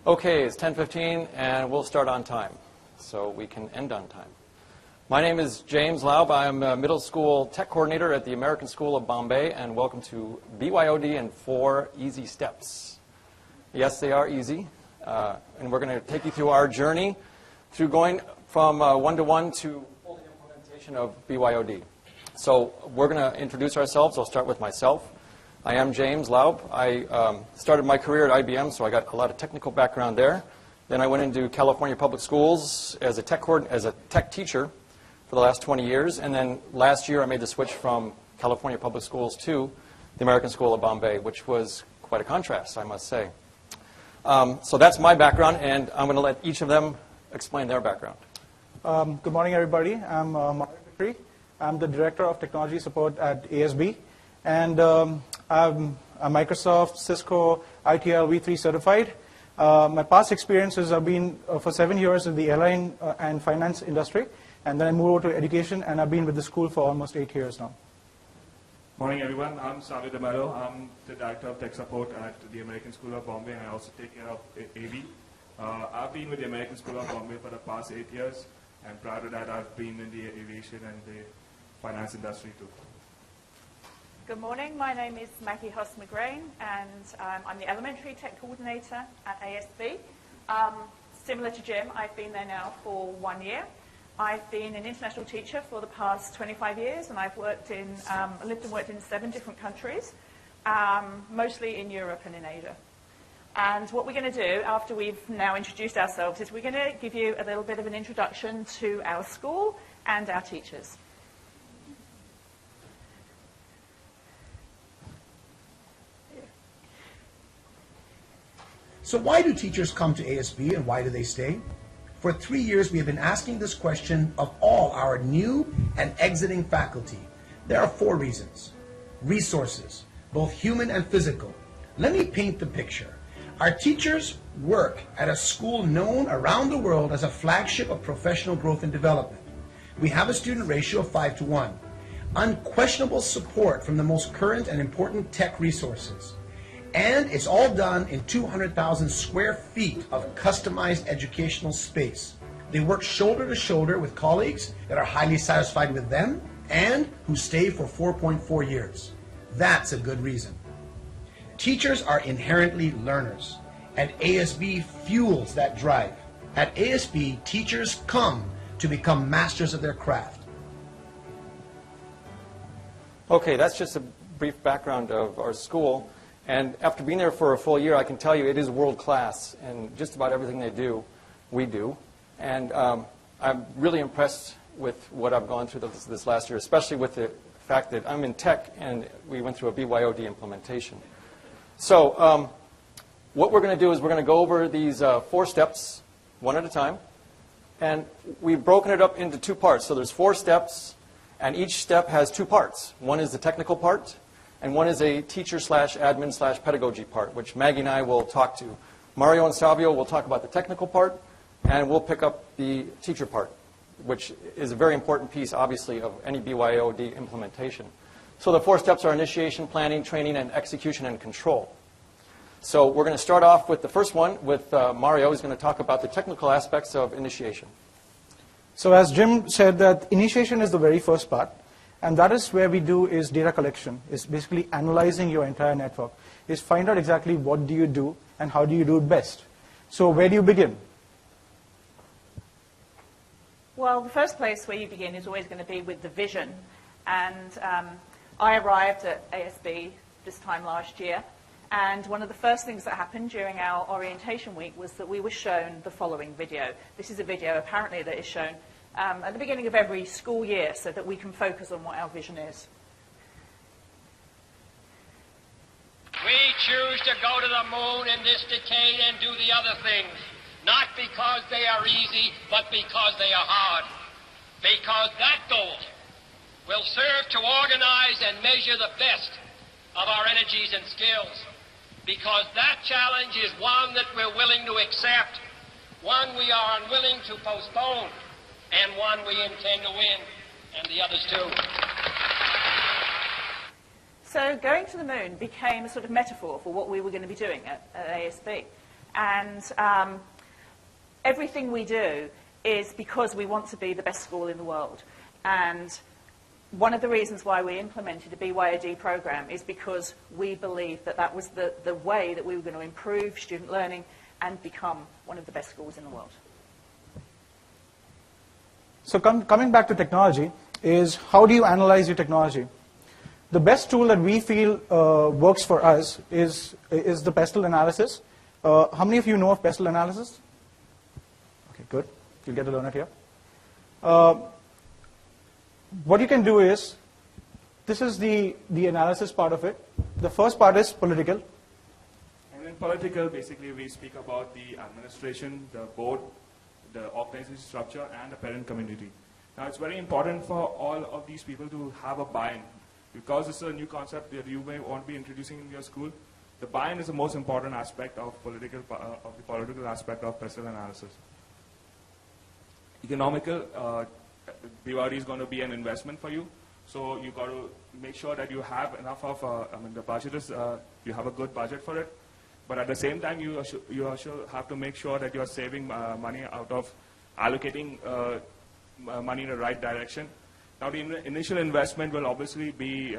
Okay, it's 10:15 and we'll start on time, so we can end on time. My name is James Laub. I'm a middle school tech coordinator at the American School of Bombay, and welcome to BYOD and 4 Easy Steps. Yes, they are easy, and we're going to take you through our journey through going from one-to-one to full implementation of BYOD. So we're going to introduce ourselves. I'll start with myself. I am James Laub. I started my career at IBM, so I got a lot of technical background there. Then I went into California Public Schools as a tech teacher for the last 20 years. And then last year I made the switch from California Public Schools to the American School of Bombay, which was quite a contrast, I must say. So that's my background, and I'm going to let each of them explain their background. Good morning, everybody. I'm Mario Petri. I'm the Director of Technology Support at ASB. And I'm a Microsoft, Cisco, ITL V3 certified. My past experiences have been for 7 years in the airline and finance industry. And then I moved over to education, and I've been with the school for almost 8 years now. Morning, everyone. I'm Sally DeMello. I'm the Director of Tech Support at the American School of Bombay, and I also take care of AV. I've been with the American School of Bombay for the past 8 years, and prior to that, I've been in the aviation and the finance industry too. Good morning. My name is Maggie Hoss-McGrain, and I'm the Elementary Tech Coordinator at ASB. Similar to Jim, I've been there now for 1 year. I've been an international teacher for the past 25 years, and I've lived and worked in 7 different countries, mostly in Europe and in Asia. And what we're going to do, after we've now introduced ourselves, is we're going to give you a little bit of an introduction to our school and our teachers. So why do teachers come to ASB, and why do they stay? For 3 years, we have been asking this question of all our new and exiting faculty. There are 4 reasons. Resources, both human and physical. Let me paint the picture. Our teachers work at a school known around the world as a flagship of professional growth and development. We have a student ratio of 5 to 1. Unquestionable support from the most current and important tech resources. And it's all done in 200,000 square feet of customized educational space. They work shoulder to shoulder with colleagues that are highly satisfied with them and who stay for 4.4 years. That's a good reason. Teachers are inherently learners, and ASB fuels that drive. At ASB, teachers come to become masters of their craft. Okay, that's just a brief background of our school. And after being there for a full year, I can tell you it is world-class, and just about everything they do, we do. And I'm really impressed with what I've gone through this last year, especially with the fact that I'm in tech, and we went through a BYOD implementation. So what we're going to do is we're going to go over these 4 steps, one at a time. And we've broken it up into 2 parts. So there's 4 steps, and each step has 2 parts. One is the technical part, and one is a teacher/admin/pedagogy part, which Maggie and I will talk to. Mario and Savio will talk about the technical part, and we'll pick up the teacher part, which is a very important piece, obviously, of any BYOD implementation. So the 4 steps are initiation, planning, training, and execution and control. So we're going to start off with the first one with Mario, who's going to talk about the technical aspects of initiation. So as Jim said, that initiation is the very first part. And that is where we do is data collection. It's basically analyzing your entire network. Is find out exactly what do you do and how do you do it best. So where do you begin? Well, the first place where you begin is always going to be with the vision. And I arrived at ASB this time last year. And one of the first things that happened during our orientation week was that we were shown the following video. This is a video apparently that is shown at the beginning of every school year so that we can focus on what our vision is. We choose to go to the moon in this decade and do the other things, not because they are easy, but because they are hard. Because that goal will serve to organize and measure the best of our energies and skills. Because that challenge is one that we're willing to accept, one we are unwilling to postpone, and one we intend to win, and the others too. So going to the moon became a sort of metaphor for what we were going to be doing at ASB. And everything we do is because we want to be the best school in the world. And one of the reasons why we implemented a BYOD program is because we believed that that was the way that we were going to improve student learning and become one of the best schools in the world. So coming back to technology is how do you analyze your technology? The best tool that we feel works for us is the pestle analysis. How many of you know of pestle analysis? Okay, good. You'll get to learn it here. What you can do is, this is the analysis part of it. The first part is political. And in political, basically, we speak about the administration, the board, the organization structure, and the parent community. Now, it's very important for all of these people to have a buy-in. Because it's a new concept that you may want to be introducing in your school, the buy-in is the most important aspect of the political aspect of pestle analysis. Economical, BYOD is going to be an investment for you, so you got to make sure that you have enough of, the budget is, you have a good budget for it, but at the same time, you also have to make sure that you are saving money out of allocating money in the right direction. Now, the initial investment will obviously be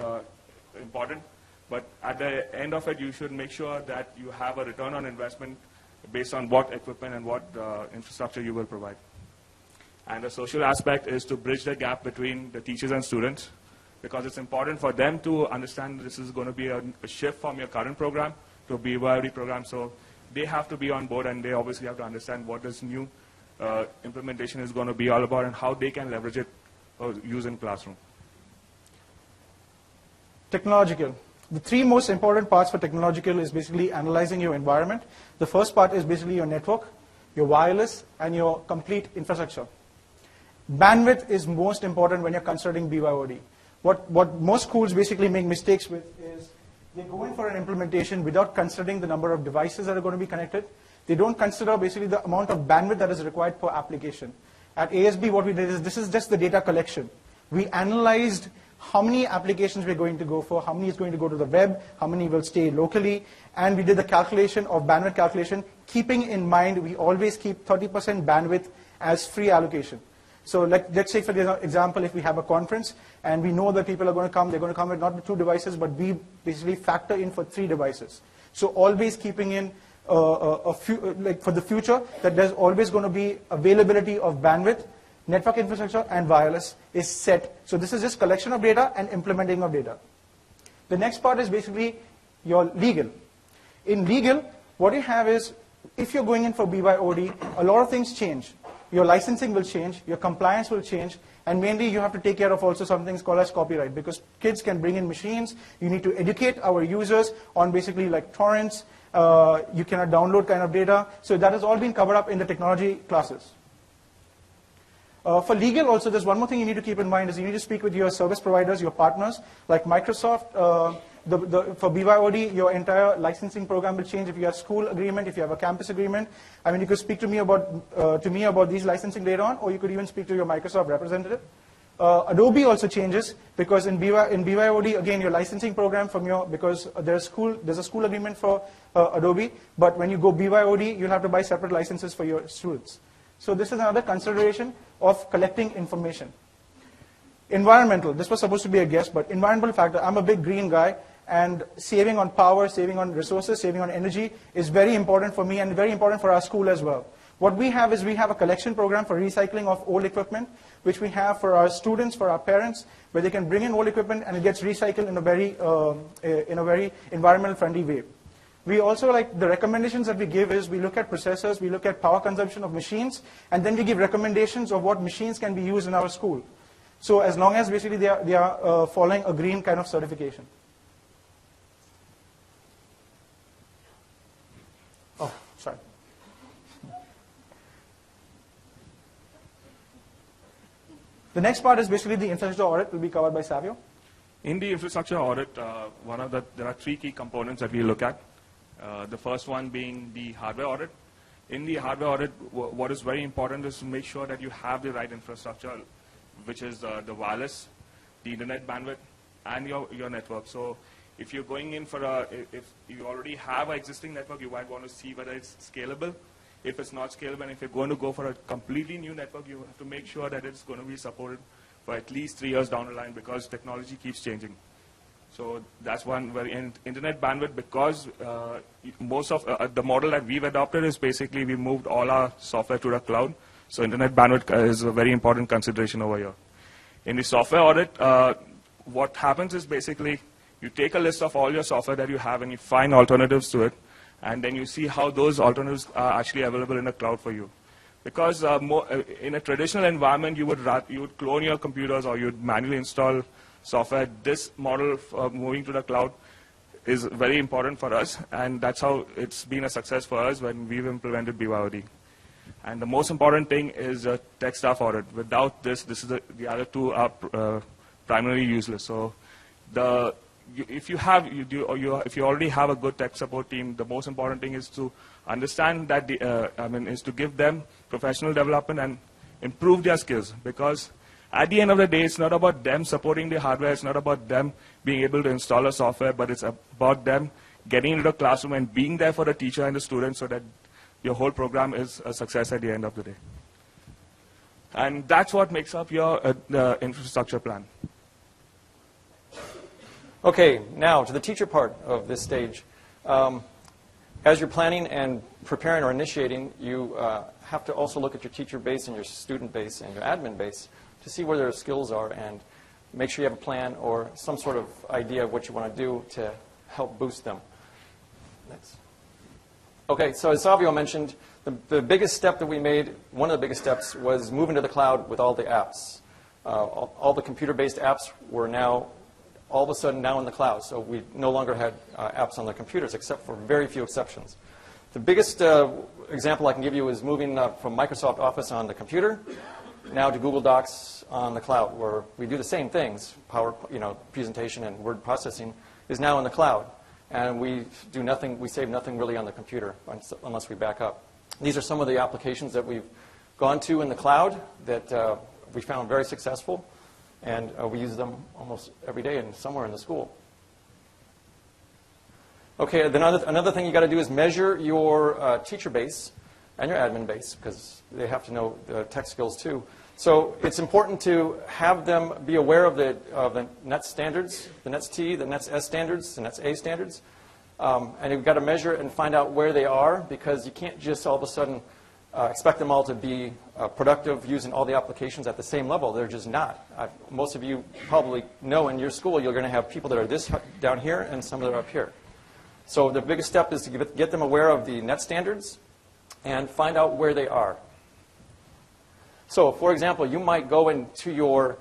important, but at the end of it, you should make sure that you have a return on investment based on what equipment and what infrastructure you will provide. And the social aspect is to bridge the gap between the teachers and students, because it's important for them to understand this is going to be a shift from your current program to a BYOD program. So they have to be on board, and they obviously have to understand what this new implementation is going to be all about and how they can leverage it or use in classroom. Technological. The three most important parts for technological is basically analyzing your environment. The first part is basically your network, your wireless, and your complete infrastructure. Bandwidth is most important when you're considering BYOD. What most schools basically make mistakes with is they go in for an implementation without considering the number of devices that are going to be connected. They don't consider basically the amount of bandwidth that is required per application. At ASB, what we did is, this is just the data collection. We analyzed how many applications we're going to go for, how many is going to go to the web, how many will stay locally, and we did the calculation of bandwidth calculation, keeping in mind we always keep 30% bandwidth as free allocation. So let's say, for example, if we have a conference and we know that people are going to come, they're going to come with not with 2 devices, but we basically factor in for 3 devices. So always keeping in for the future that there's always going to be availability of bandwidth, network infrastructure, and wireless is set. So this is just collection of data and implementing of data. The next part is basically your legal. In legal, what you have is, if you're going in for BYOD, a lot of things change. Your licensing will change, your compliance will change, and mainly you have to take care of also something called as copyright, because kids can bring in machines. You need to educate our users on basically like torrents. You cannot download kind of data. So that has all been covered up in the technology classes. For legal also, there's one more thing you need to keep in mind is you need to speak with your service providers, your partners, like Microsoft. For BYOD, your entire licensing program will change if you have school agreement, if you have a campus agreement. I mean, you could speak to me about these licensing later on, or you could even speak to your Microsoft representative. Adobe also changes, because in BYOD, again, your licensing program because there's a school agreement for Adobe, but when you go BYOD, you'll have to buy separate licenses for your students. So this is another consideration of collecting information. Environmental, this was supposed to be a guess, but environmental factor, I'm a big green guy, and saving on power, saving on resources, saving on energy is very important for me and very important for our school as well. What we have is we have a collection program for recycling of old equipment, which we have for our students, for our parents, where they can bring in old equipment and it gets recycled in a very environmental friendly way. We also, like, the recommendations that we give is we look at processors, we look at power consumption of machines, and then we give recommendations of what machines can be used in our school. So as long as basically they are following a green kind of certification. Oh, sorry. The next part is basically the infrastructure audit, will be covered by Savio. In the infrastructure audit, there are 3 key components that we look at. The first one being the hardware audit. In the hardware audit, what is very important is to make sure that you have the right infrastructure, which is the wireless, the internet bandwidth, and your network. So If you're going in for if you already have an existing network, you might want to see whether it's scalable. If it's not scalable, and if you're going to go for a completely new network, you have to make sure that it's going to be supported for at least 3 years down the line, because technology keeps changing. So that's one very internet bandwidth, because most of the model that we've adopted is basically we moved all our software to the cloud. So internet bandwidth is a very important consideration over here. In the software audit, what happens is basically you take a list of all your software that you have and you find alternatives to it, and then you see how those alternatives are actually available in the cloud for you. Because in a traditional environment, you would clone your computers or you would manually install software. This model of moving to the cloud is very important for us, and that's how it's been a success for us when we've implemented BYOD. And the most important thing is a tech staff audit. Without this, the other two are primarily useless. So if you already have a good tech support team, the most important thing is to understand that is to give them professional development and improve their skills. Because at the end of the day, it's not about them supporting the hardware, it's not about them being able to install a software, but it's about them getting into the classroom and being there for the teacher and the students so that your whole program is a success at the end of the day. And that's what makes up your infrastructure plan. Okay, now to the teacher part of this stage. As you're planning and preparing or initiating, you have to also look at your teacher base and your student base and your admin base to see where their skills are, and make sure you have a plan or some sort of idea of what you want to do to help boost them. Next. Okay, so as Savio mentioned, the biggest step that we made, one of the biggest steps, was moving to the cloud with all the apps. All the computer-based apps were now all of a sudden now in the cloud. So we no longer had apps on the computers, except for very few exceptions. The biggest example I can give you is moving from Microsoft Office on the computer now to Google Docs on the cloud, where we do the same things. Presentation and word processing is now in the cloud. And we do nothing, we save nothing really on the computer unless we back up. These are some of the applications that we've gone to in the cloud that we found very successful. And we use them almost every day and somewhere in the school. Okay, another thing you got to do is measure your teacher base and your admin base, because they have to know the tech skills too. So it's important to have them be aware of the NETS standards, the NETS T, the NETS S standards, the NETS A standards. And you've got to measure and find out where they are, because you can't just all of a sudden expect them all to be productive using all the applications at the same level. They're just not. Most of you probably know in your school you're going to have people that are this down here and some that are up here. So the biggest step is to get them aware of the NET standards and find out where they are. So for example, you might go into your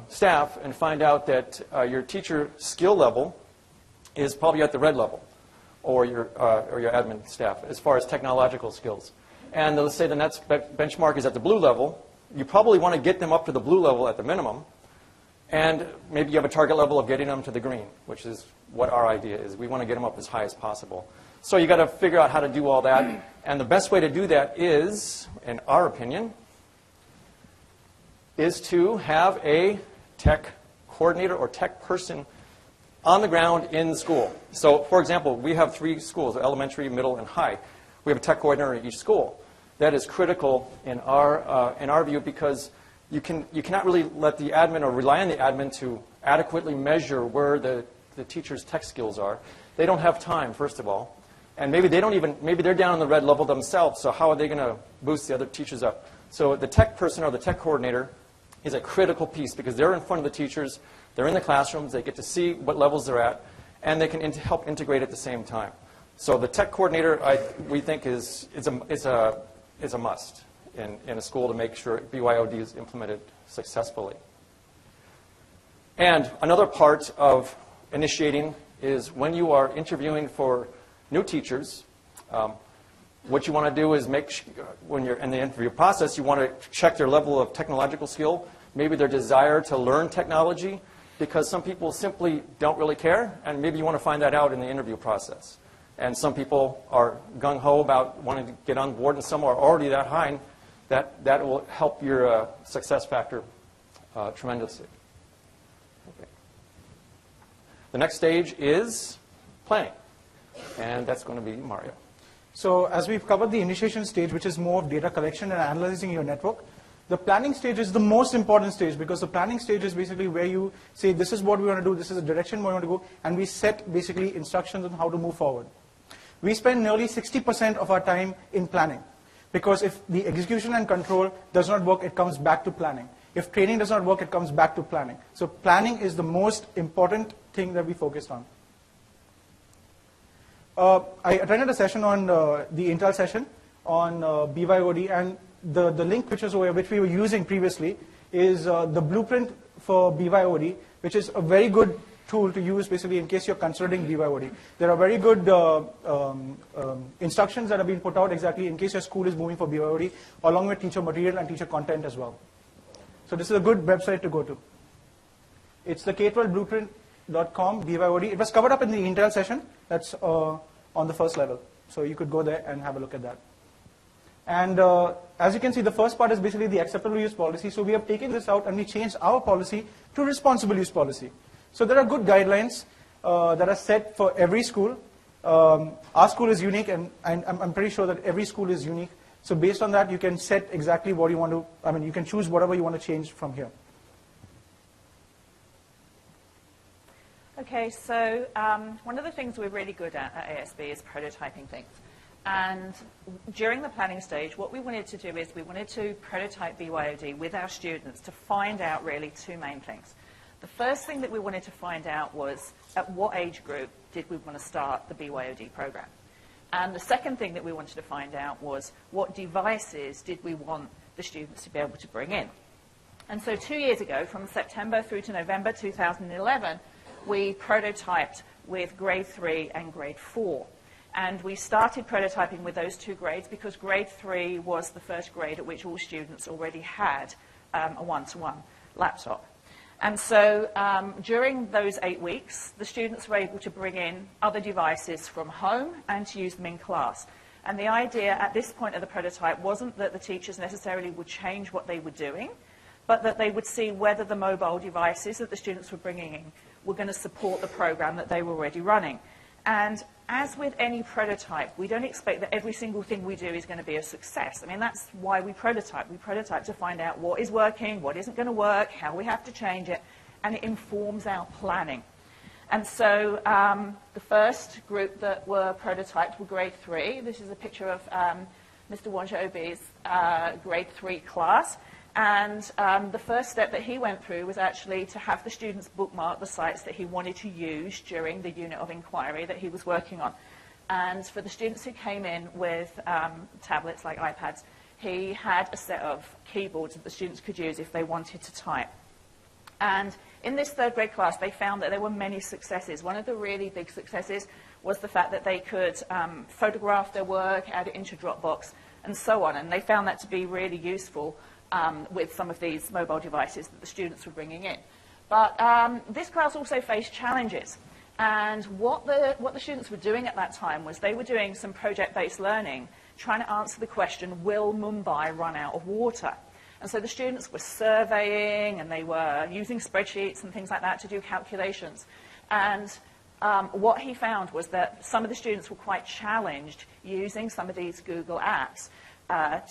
staff and find out that your teacher skill level is probably at the red level, or your admin staff, as far as technological skills. And let's say the NETS benchmark is at the blue level. You probably want to get them up to the blue level at the minimum. And maybe you have a target level of getting them to the green, which is what our idea is. We want to get them up as high as possible. So you got to figure out how to do all that. And the best way to do that is, in our opinion, is to have a tech coordinator or tech person on the ground in the school. So for example, we have 3 schools, elementary, middle, and high. We have a tech coordinator in each school. That is critical in our view, because you cannot really let the admin or rely on the admin to adequately measure where the teacher's tech skills are. They don't have time, first of all. And maybe they're down on the red level themselves, so how are they going to boost the other teachers up? So the tech person or the tech coordinator is a critical piece, because they're in front of the teachers, they're in the classrooms, they get to see what levels they're at, and they can help integrate at the same time. So the tech coordinator, we think, is a must in a school to make sure BYOD is implemented successfully. And another part of initiating is when you are interviewing for new teachers, what you want to do is when you're in the interview process, you want to check their level of technological skill, maybe their desire to learn technology, because some people simply don't really care, and maybe you want to find that out in the interview process. And some people are gung-ho about wanting to get on board, and some are already that high, and that will help your success factor tremendously. Okay. The next stage is planning, and that's going to be Mario. So as we've covered the initiation stage, which is more of data collection and analyzing your network, the planning stage is the most important stage, because the planning stage is basically where you say, this is what we want to do, this is the direction we want to go, and we set basically instructions on how to move forward. We spend nearly 60% of our time in planning, because if the execution and control does not work, it comes back to planning. If training does not work, it comes back to planning. So planning is the most important thing that we focused on. I attended a session on the Intel session on BYOD, and the link which we were using previously is the blueprint for BYOD, which is a very good tool to use basically in case you're considering BYOD. There are very good instructions that have been put out exactly in case your school is moving for BYOD, along with teacher material and teacher content as well. So this is a good website to go to. It's the K12blueprint.com BYOD. It was covered up in the Intel session. That's on the first level. So you could go there and have a look at that. And as you can see, the first part is basically the acceptable use policy. So we have taken this out and we changed our policy to responsible use policy. So there are good guidelines that are set for every school. Our school is unique, and I'm pretty sure that every school is unique. So based on that, you can set exactly what you want to, you can choose whatever you want to change from here. Okay, so one of the things we're really good at ASB is prototyping things. And during the planning stage, what we wanted to do is we wanted to prototype BYOD with our students to find out really two main things. The first thing that we wanted to find out was at what age group did we want to start the BYOD program. And the second thing that we wanted to find out was what devices did we want the students to be able to bring in. And so 2 years ago, from September through to November 2011, we prototyped with grade 3 and grade 4. And we started prototyping with those two grades because grade 3 was the first grade at which all students already had a one-to-one laptop. And so during those 8 weeks, the students were able to bring in other devices from home and to use them in class. And the idea at this point of the prototype wasn't that the teachers necessarily would change what they were doing, but that they would see whether the mobile devices that the students were bringing in were going to support the program that they were already running. And as with any prototype, we don't expect that every single thing we do is going to be a success. I mean, that's why we prototype. We prototype to find out what is working, what isn't going to work, how we have to change it, and it informs our planning. And so the first group that were prototyped were grade 3. This is a picture of Mr. Wanjobi's grade 3 class. And the first step that he went through was actually to have the students bookmark the sites that he wanted to use during the unit of inquiry that he was working on. And for the students who came in with tablets like iPads, he had a set of keyboards that the students could use if they wanted to type. And in this third grade class, they found that there were many successes. One of the really big successes was the fact that they could photograph their work, add it into Dropbox, and so on. And they found that to be really useful with some of these mobile devices that the students were bringing in. But this class also faced challenges. And what the students were doing at that time was they were doing some project-based learning, trying to answer the question, will Mumbai run out of water? And so the students were surveying, and they were using spreadsheets and things like that to do calculations. And what he found was that some of the students were quite challenged using some of these Google apps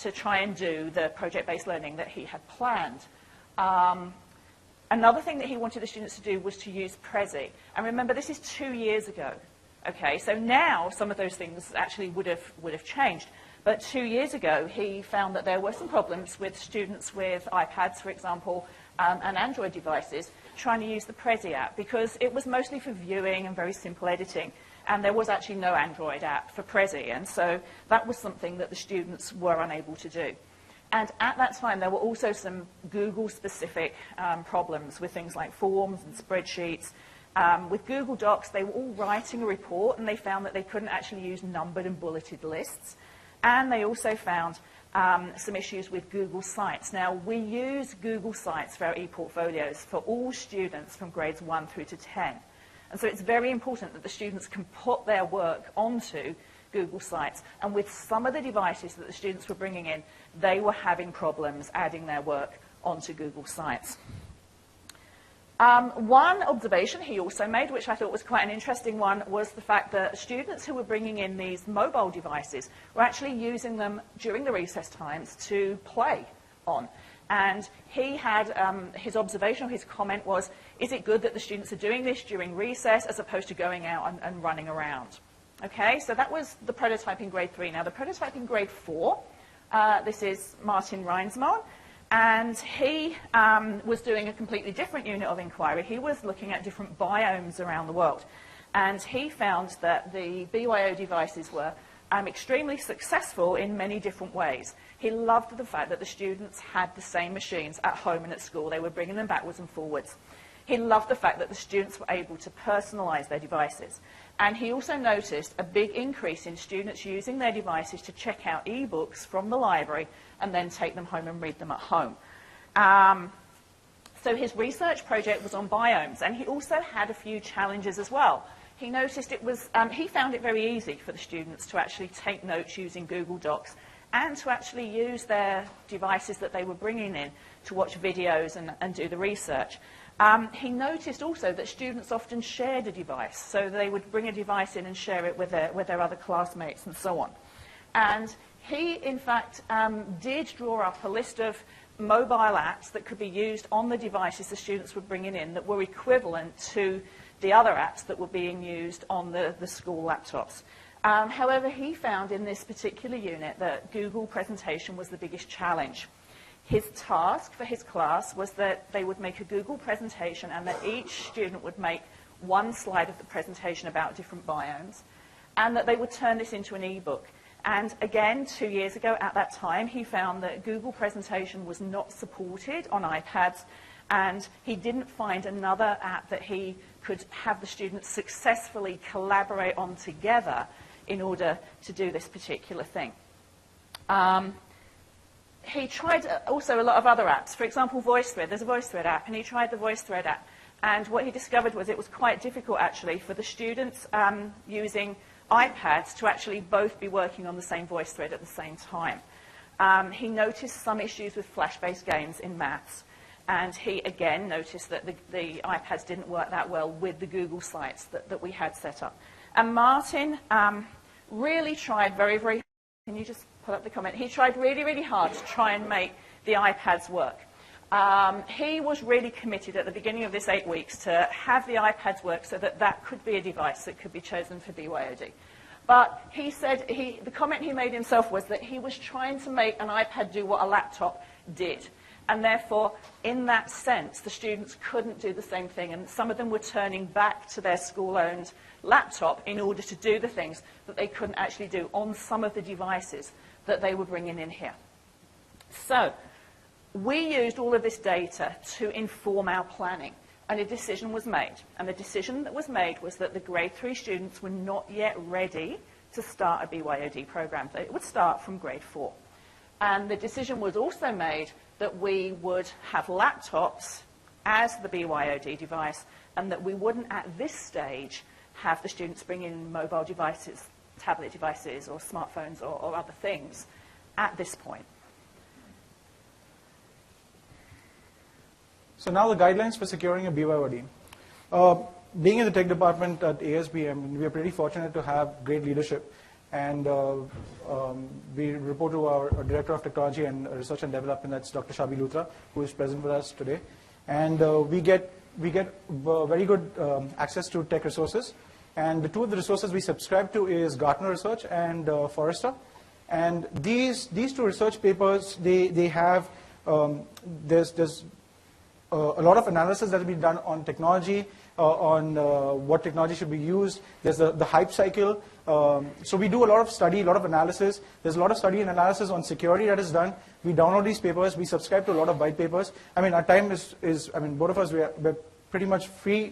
to try and do the project-based learning that he had planned. Another thing that he wanted the students to do was to use Prezi. And remember, this is 2 years ago. Okay, so now some of those things actually would have changed. But 2 years ago, he found that there were some problems with students with iPads, for example, and Android devices trying to use the Prezi app because it was mostly for viewing and very simple editing. And there was actually no Android app for Prezi. And so that was something that the students were unable to do. And at that time, there were also some Google-specific problems with things like forms and spreadsheets. With Google Docs, they were all writing a report, and they found that they couldn't actually use numbered and bulleted lists. And they also found some issues with Google Sites. Now, we use Google Sites for our e-portfolios for all students from grades 1 through to 10. And so it's very important that the students can put their work onto Google Sites. And with some of the devices that the students were bringing in, they were having problems adding their work onto Google Sites. One observation he also made, which I thought was quite an interesting one, was the fact that students who were bringing in these mobile devices were actually using them during the recess times to play on. And he had, his observation or his comment was, is it good that the students are doing this during recess as opposed to going out and running around? Okay, so that was the prototype in grade 3. Now, the prototype in grade 4, this is Martin Reinsman, and he was doing a completely different unit of inquiry. He was looking at different biomes around the world. And he found that the BYO devices were extremely successful in many different ways. He loved the fact that the students had the same machines at home and at school. They were bringing them backwards and forwards. He loved the fact that the students were able to personalize their devices. And he also noticed a big increase in students using their devices to check out e-books from the library and then take them home and read them at home. So his research project was on biomes, and he also had a few challenges as well. He noticed it was, he found it very easy for the students to actually take notes using Google Docs and to actually use their devices that they were bringing in to watch videos and do the research. He noticed also that students often shared a device, so they would bring a device in and share it with their other classmates and so on. And he, in fact, did draw up a list of mobile apps that could be used on the devices the students were bringing in that were equivalent to the other apps that were being used on the school laptops. However, he found in this particular unit that Google presentation was the biggest challenge. His task for his class was that they would make a Google presentation and that each student would make one slide of the presentation about different biomes and that they would turn this into an e-book. And again, 2 years ago at that time, he found that Google presentation was not supported on iPads, and he didn't find another app that he could have the students successfully collaborate on together in order to do this particular thing. He tried also a lot of other apps. For example, VoiceThread. There's a VoiceThread app, and he tried the VoiceThread app. And what he discovered was it was quite difficult, actually, for the students using iPads to actually both be working on the same VoiceThread at the same time. He noticed some issues with flash-based games in maths. And he, again, noticed that the iPads didn't work that well with the Google sites that we had set up. And Martin really tried very, very hard. Can you just put up the comment? He tried really, really hard to try and make the iPads work. He was really committed at the beginning of this 8 weeks to have the iPads work so that that could be a device that could be chosen for BYOD. But he said, the comment he made himself was that he was trying to make an iPad do what a laptop did. And therefore, in that sense, the students couldn't do the same thing. And some of them were turning back to their school-owned laptop in order to do the things that they couldn't actually do on some of the devices that they were bringing in here. So we used all of this data to inform our planning. And a decision was made. And the decision that was made was that the grade 3 students were not yet ready to start a BYOD program. It would start from grade 4. And the decision was also made that we would have laptops as the BYOD device and that we wouldn't at this stage have the students bring in mobile devices, tablet devices or smartphones or other things at this point. So now the guidelines for securing a BYOD. Being in the tech department at ASB, I mean, we are pretty fortunate to have great leadership. And we report to our Director of Technology and Research and Development, that's Dr. Shabi Luthra, who is present with us today. And we get very good access to tech resources. And the two of the resources we subscribe to is Gartner Research and Forrester. And these two research papers, they have, there's a lot of analysis that has been done on technology, on what technology should be used. There's the hype cycle. So we do a lot of study, a lot of analysis. There's a lot of study and analysis on security that is done. We download these papers. We subscribe to a lot of white papers. I mean, our time is I mean, both of us, we're pretty much free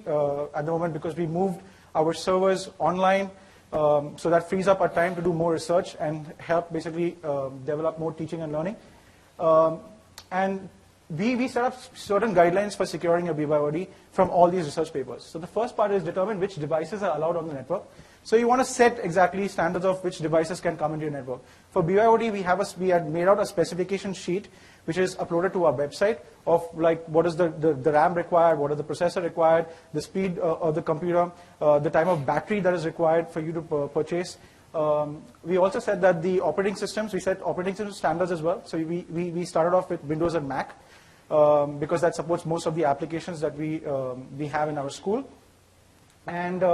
at the moment because we moved our servers online. So that frees up our time to do more research and help basically develop more teaching and learning. And we set up certain guidelines for securing a BYOD from all these research papers. So the first part is determine which devices are allowed on the network. So you want to set exactly standards of which devices can come into your network. For BYOD, we had made out a specification sheet which is uploaded to our website of like what is the RAM required, what is the processor required, the speed of the computer, the time of battery that is required for you to purchase. We also said that the operating systems, we set operating system standards as well. So we started off with Windows and Mac because that supports most of the applications that we have in our school. And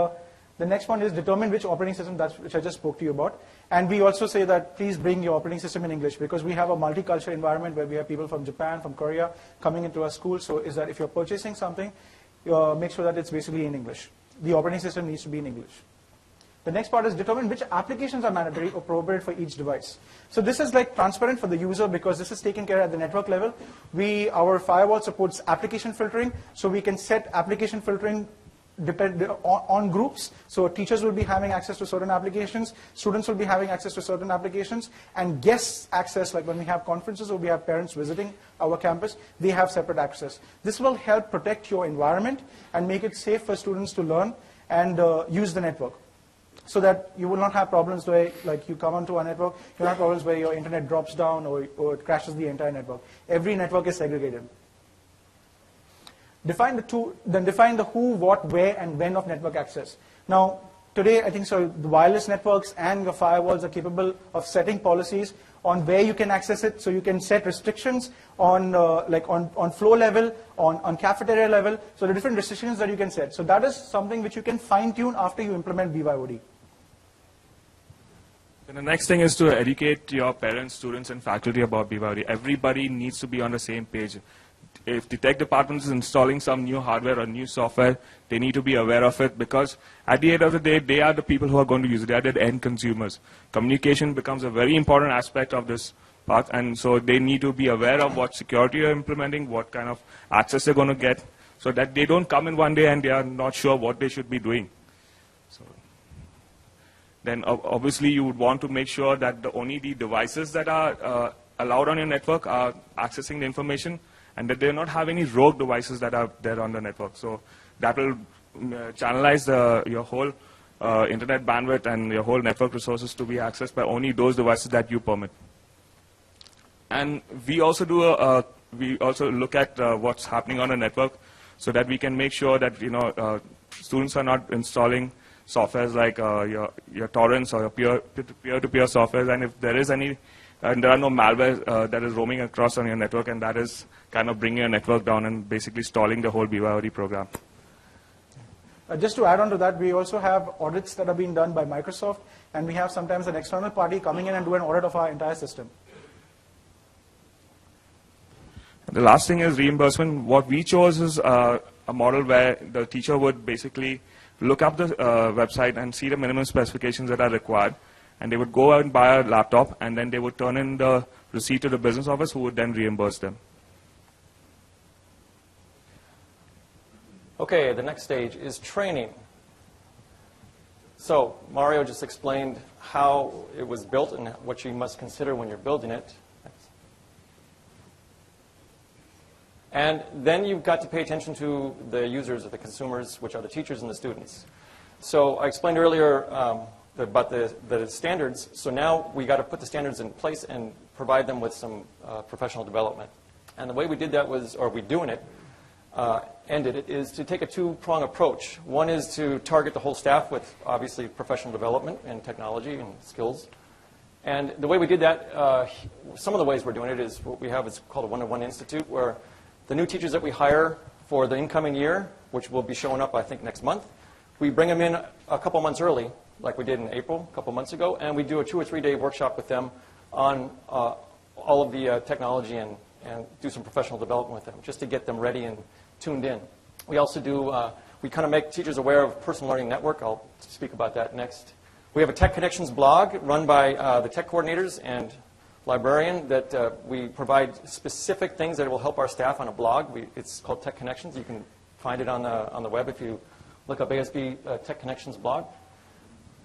the next one is determine which operating system, which I just spoke to you about. And we also say that please bring your operating system in English because we have a multicultural environment where we have people from Japan, from Korea coming into our school. So is that if you're purchasing something, make sure that it's basically in English. The operating system needs to be in English. The next part is determine which applications are mandatory or appropriate for each device. So this is like transparent for the user because this is taken care at the network level. Our firewall supports application filtering, so we can set application filtering on groups. So teachers will be having access to certain applications, students will be having access to certain applications, and guests access, like when we have conferences or we have parents visiting our campus, they have separate access. This will help protect your environment and make it safe for students to learn and use the network. So that you will not have problems where like you come onto a network, you have problems where your internet drops down or it crashes the entire network. Every network is segregated. Define the who, what, where, and when of network access. Now, today, I think so the wireless networks and your firewalls are capable of setting policies on where you can access it. So you can set restrictions on on flow level, on cafeteria level. So the different restrictions that you can set. So that is something which you can fine tune after you implement BYOD. And the next thing is to educate your parents, students, and faculty about BYOD. Everybody needs to be on the same page. If the tech department is installing some new hardware or new software, they need to be aware of it because at the end of the day, they are the people who are going to use it. They are the end consumers. Communication becomes a very important aspect of this part, and so they need to be aware of what security you're implementing, what kind of access they're going to get, so that they don't come in one day and they are not sure what they should be doing. So then obviously you would want to make sure that only the devices that are allowed on your network are accessing the information, and that they not have any rogue devices that are there on the network. So that will channelize your whole internet bandwidth and your whole network resources to be accessed by only those devices that you permit. And we also look at what's happening on the network so that we can make sure that students are not installing softwares like your torrents or your peer-to-peer softwares, and if there is any, and there are no malware that is roaming across on your network, and that is kind of bringing your network down and basically stalling the whole BYOD program. Just to add on to that, we also have audits that are being done by Microsoft, and we have sometimes an external party coming in and do an audit of our entire system. The last thing is reimbursement. What we chose is a model where the teacher would basically look up the website and see the minimum specifications that are required, and they would go out and buy a laptop, and then they would turn in the receipt to the business office, who would then reimburse them. Okay, the next stage is training. So Mario just explained how it was built and what you must consider when you're building it. And then you've got to pay attention to the users or the consumers, which are the teachers and the students. So I explained earlier about the standards. So now we got to put the standards in place and provide them with some professional development. And the way we did that was, or we're doing it, ended it, is to take a two-prong approach. One is to target the whole staff with, obviously, professional development and technology and skills. And the way we did that, some of the ways we're doing it is what we have is called a one-to-one institute, where the new teachers that we hire for the incoming year, which will be showing up, I think, next month, we bring them in a couple months early, like we did in April, a couple months ago, and we do a 2 or 3 day workshop with them on all of the technology and do some professional development with them, just to get them ready and tuned in. We also do, we kind of make teachers aware of Personal Learning Network. I'll speak about that next. We have a Tech Connections blog run by the tech coordinators and librarian that we provide specific things that will help our staff on a blog. It's called Tech Connections. You can find it on the web if you look up ASB Tech Connections blog.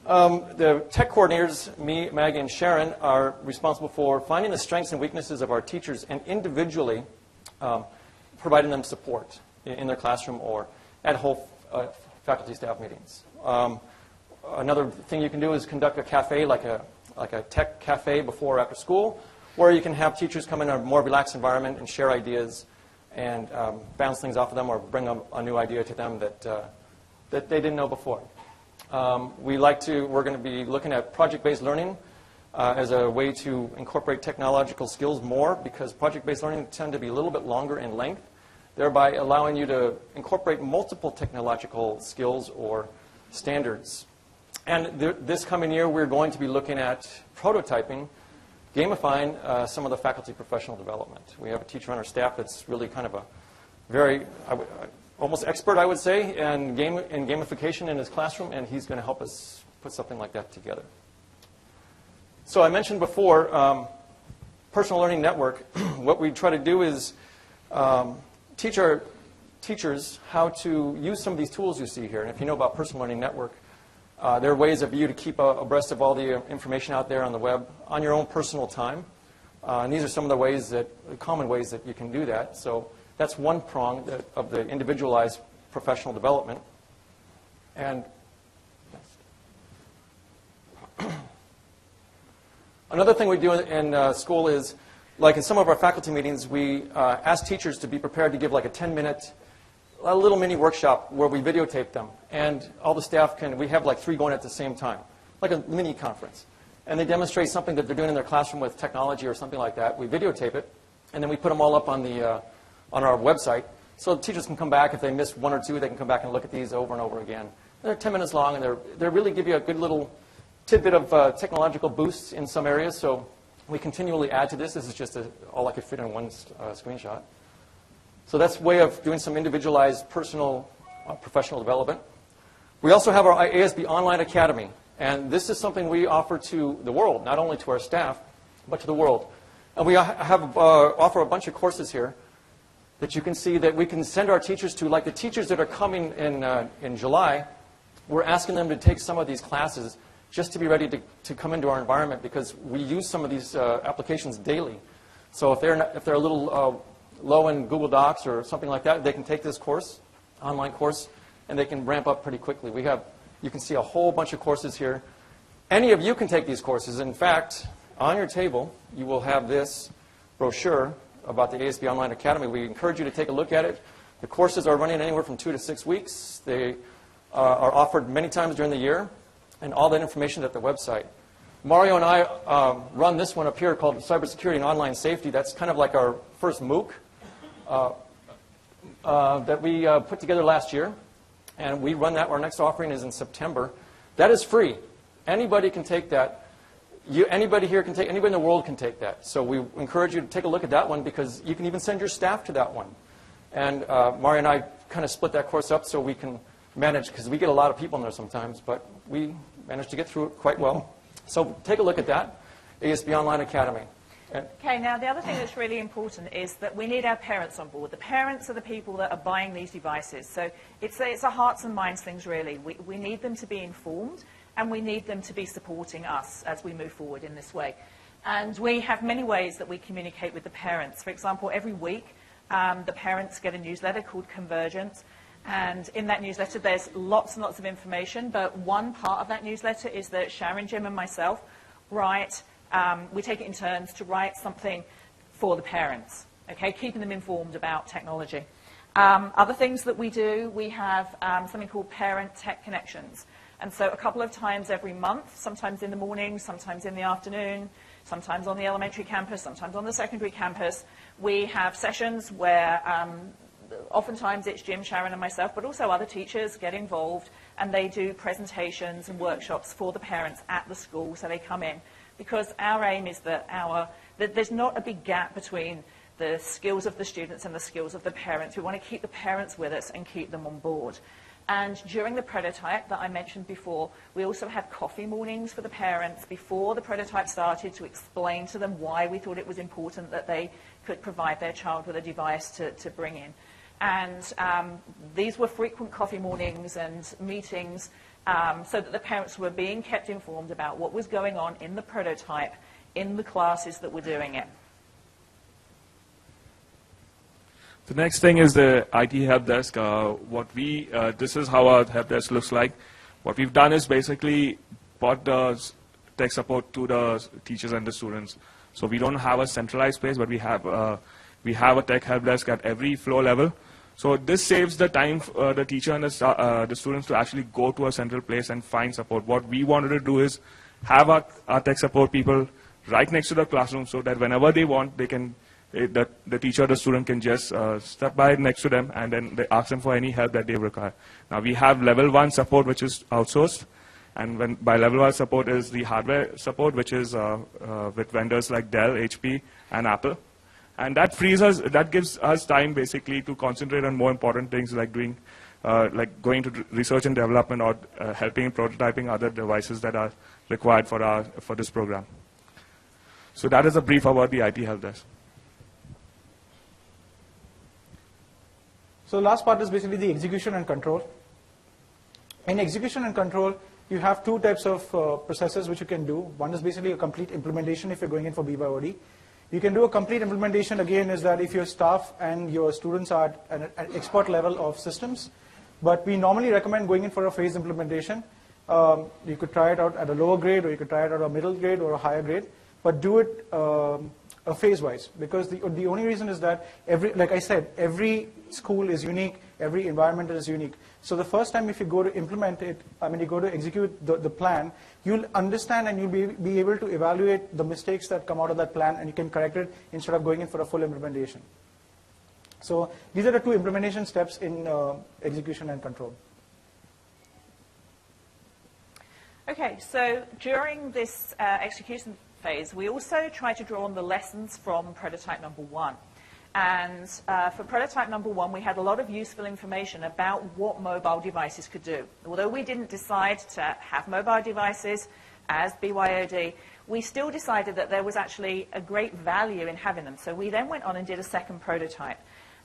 The tech coordinators, me, Maggie, and Sharon, are responsible for finding the strengths and weaknesses of our teachers and individually providing them support in their classroom or at whole faculty staff meetings. Another thing you can do is conduct a cafe, like a tech cafe before or after school, where you can have teachers come in a more relaxed environment and share ideas and bounce things off of them or bring a new idea to them that they didn't know before. We're going to be looking at project-based learning as a way to incorporate technological skills more, because project-based learning tend to be a little bit longer in length, thereby allowing you to incorporate multiple technological skills or standards. And this coming year, we're going to be looking at prototyping, gamifying some of the faculty professional development. We have a teacher on our staff that's really kind of a very, almost expert, I would say, in gamification in his classroom, and he's going to help us put something like that together. So I mentioned before, Personal Learning Network. What we try to do is teach our teachers how to use some of these tools you see here. And if you know about Personal Learning Network, there are ways of you to keep abreast of all the information out there on the web on your own personal time. And these are some of the ways common ways that you can do that. So that's one prong of the individualized professional development. And another thing we do in school is, like in some of our faculty meetings, we ask teachers to be prepared to give like a 10-minute, a little mini workshop where we videotape them. And all the staff we have like 3 going at the same time, like a mini conference. And they demonstrate something that they're doing in their classroom with technology or something like that. We videotape it, and then we put them all up on our website. So the teachers can come back. If they miss 1 or 2, they can come back and look at these over and over again. They're 10 minutes long, and they really give you a good little tidbit of technological boosts in some areas. So we continually add to this. This is just all I could fit in one screenshot. So that's a way of doing some individualized personal professional development. We also have our ASB Online Academy. And this is something we offer to the world, not only to our staff, but to the world. And we offer a bunch of courses here that you can see that we can send our teachers to. Like the teachers that are coming in July, we're asking them to take some of these classes just to be ready to come into our environment, because we use some of these applications daily. So if they're a little low in Google Docs or something like that, they can take this course, online course, and they can ramp up pretty quickly. You can see a whole bunch of courses here. Any of you can take these courses. In fact, on your table, you will have this brochure about the ASB Online Academy. We encourage you to take a look at it. The courses are running anywhere from 2 to 6 weeks. They are offered many times during the year, and all that information is at the website. Mario and I run this one up here called Cybersecurity and Online Safety. That's kind of like our first MOOC that we put together last year. And we run that. Our next offering is in September. That is free. Anybody can take that. Anybody in the world can take that. So we encourage you to take a look at that one, because you can even send your staff to that one. And Mario and I kind of split that course up so we can manage, because we get a lot of people in there sometimes, but we managed to get through it quite well. So take a look at that, ASB Online Academy. Okay, now the other thing that's really important is that we need our parents on board. The parents are the people that are buying these devices. So it's a hearts and minds things, really. We need them to be informed, and we need them to be supporting us as we move forward in this way. And we have many ways that we communicate with the parents. For example, every week the parents get a newsletter called Convergence. And in that newsletter, there's lots and lots of information. But one part of that newsletter is that Sharon, Jim, and myself write. We take it in turns to write something for the parents, okay, keeping them informed about technology. Other things that we do, we have something called Parent Tech Connections. And so a couple of times every month, sometimes in the morning, sometimes in the afternoon, sometimes on the elementary campus, sometimes on the secondary campus, we have sessions where oftentimes it's Jim, Sharon, and myself, but also other teachers get involved, and they do presentations and workshops for the parents at the school, so they come in. Because our aim is that there's not a big gap between the skills of the students and the skills of the parents. We want to keep the parents with us and keep them on board. And during the prototype that I mentioned before, we also had coffee mornings for the parents before the prototype started to explain to them why we thought it was important that they could provide their child with a device to bring in. And these were frequent coffee mornings and meetings so that the parents were being kept informed about what was going on in the prototype in the classes that were doing it. The next thing is the IT help desk. This is how our help desk looks like. What we've done is basically brought the tech support to the teachers and the students. So we don't have a centralized place, but we have a tech help desk at every floor level. So this saves the time for the teacher and the students to actually go to a central place and find support. What we wanted to do is have our tech support people right next to the classroom so that whenever they want, they can, the teacher or the student can just step by next to them and then they ask them for any help that they require. Now we have level 1 support, which is outsourced. And by level 1 support is the hardware support, which is with vendors like Dell, HP, and Apple. And that frees us, that gives us time basically to concentrate on more important things like doing, like going to research and development or helping in prototyping other devices that are required for this program. So that is a brief about the IT help desk. So the last part is basically the execution and control. In execution and control, you have two types of processes which you can do. One is basically a complete implementation if you're going in for BYOD. You can do a complete implementation, again, is that if your staff and your students are at an expert level of systems, but we normally recommend going in for a phased implementation. You could try it out at a lower grade, or you could try it at a middle grade or a higher grade, but do it phase-wise, because the only reason is that, like I said, every school is unique, every environment is unique. So the first time if you go to implement it, you go to execute the plan, you'll understand and you'll be able to evaluate the mistakes that come out of that plan, and you can correct it instead of going in for a full implementation. So these are the two implementation steps in execution and control. Okay, so during this execution phase, we also try to draw on the lessons from prototype number 1. And for prototype number 1, we had a lot of useful information about what mobile devices could do. Although we didn't decide to have mobile devices as BYOD, we still decided that there was actually a great value in having them. So we then went on and did a second prototype.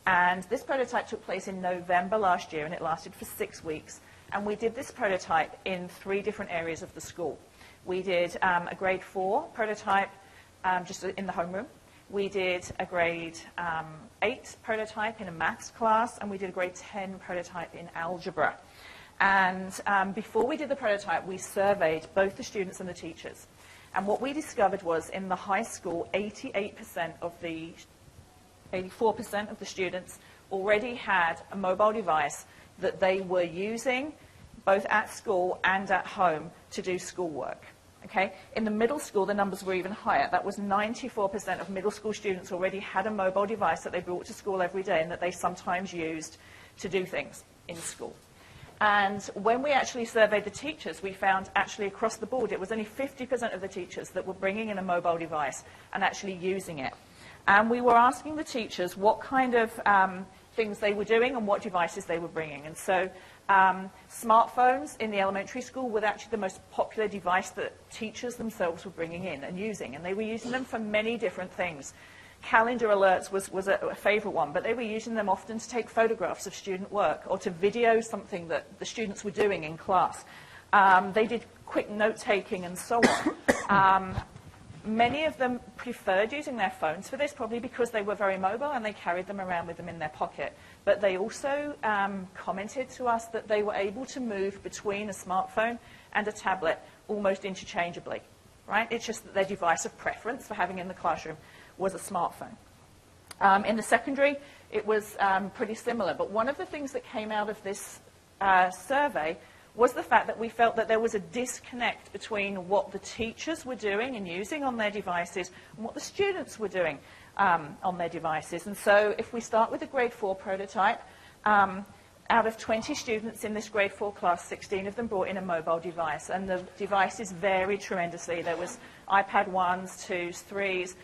And this prototype took place in November last year, and it lasted for 6 weeks. And we did this prototype in 3 different areas of the school. We did a grade 4 prototype just in the homeroom. We did a grade 8 prototype in a maths class, and we did a grade 10 prototype in algebra. And before we did the prototype, we surveyed both the students and the teachers. And what we discovered was in the high school, 84% of the students already had a mobile device that they were using both at school and at home to do schoolwork. Okay? In the middle school, the numbers were even higher. That was 94% of middle school students already had a mobile device that they brought to school every day and that they sometimes used to do things in school. And when we actually surveyed the teachers, we found actually across the board, it was only 50% of the teachers that were bringing in a mobile device and actually using it. And we were asking the teachers what kind of things they were doing and what devices they were bringing. And so smartphones in the elementary school were actually the most popular device that teachers themselves were bringing in and using. And they were using them for many different things. Calendar alerts was a favorite one, but they were using them often to take photographs of student work or to video something that the students were doing in class. They did quick note-taking and so on. Many of them preferred using their phones for this, probably because they were very mobile and they carried them around with them in their pocket. But they also commented to us that they were able to move between a smartphone and a tablet almost interchangeably. Right? It's just that their device of preference for having in the classroom was a smartphone. In the secondary, it was pretty similar. But one of the things that came out of this survey was the fact that we felt that there was a disconnect between what the teachers were doing and using on their devices and what the students were doing on their devices. And so if we start with the grade 4 prototype, out of 20 students in this grade 4 class, 16 of them brought in a mobile device. And the devices varied tremendously. There was iPad 1s, 2s, 3s.